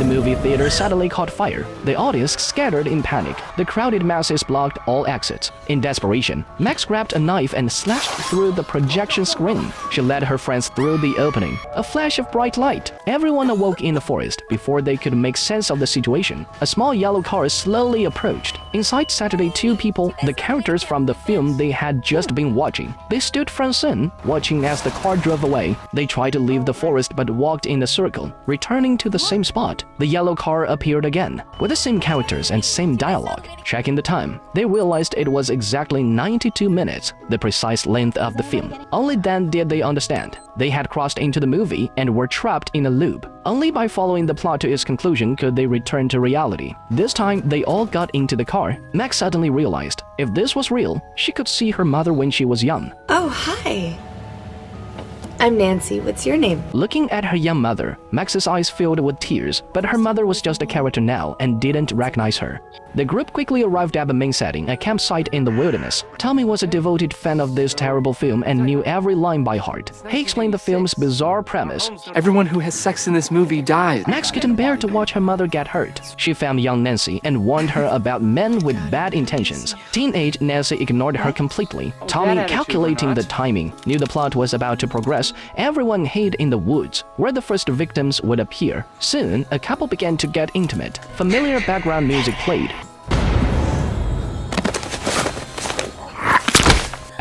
The movie theater suddenly caught fire. The audience scattered in panic. The crowded masses blocked all exits. In desperation, Max grabbed a knife and slashed through the projection screen. She led her friends through the opening. A flash of bright light. Everyone awoke in the forest. Before they could make sense of the situation, a small yellow car slowly approached. Inside sat the two people, the characters from the film they had just been watching. They stood frozen, watching as the car drove away. They tried to leave the forest but walked in a circle, returning to the same spot. The yellow car appeared again, with the same characters and same dialogue. Checking the time, they realized it was exactly 92 minutes, the precise length of the film. Only then did they understand. They had crossed into the movie and were trapped in a loop. Only by following the plot to its conclusion could they return to reality. This time, they all got into the car. Max suddenly realized, if this was real, she could see her mother when she was young. Oh, hi. I'm Nancy. What's your name? Looking at her young mother, Max's eyes filled with tears, but her mother was just a character now and didn't recognize her. The group quickly arrived at the main setting, a campsite in the wilderness. Tommy was a devoted fan of this terrible film and knew every line by heart. He explained the film's bizarre premise. Everyone who has sex in this movie dies. Max couldn't bear to watch her mother get hurt. She found young Nancy and warned her about men with bad intentions. Teenage Nancy ignored her completely. Tommy, calculating the timing, knew the plot was about to progress. Everyone hid in the woods, where the first victims would appear. Soon, a couple began to get intimate. Familiar background music played.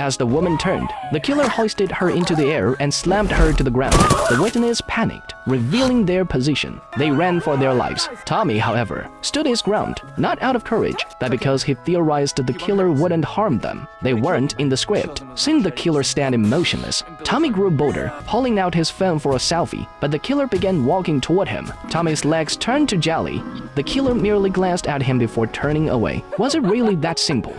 As the woman turned, the killer hoisted her into the air and slammed her to the ground. The witness panicked, revealing their position. They ran for their lives. Tommy, however, stood his ground, not out of courage, but because he theorized the killer wouldn't harm them. They weren't in the script. Seeing the killer standing motionless, Tommy grew bolder, pulling out his phone for a selfie, but the killer began walking toward him. Tommy's legs turned to jelly. The killer merely glanced at him before turning away. Was it really that simple?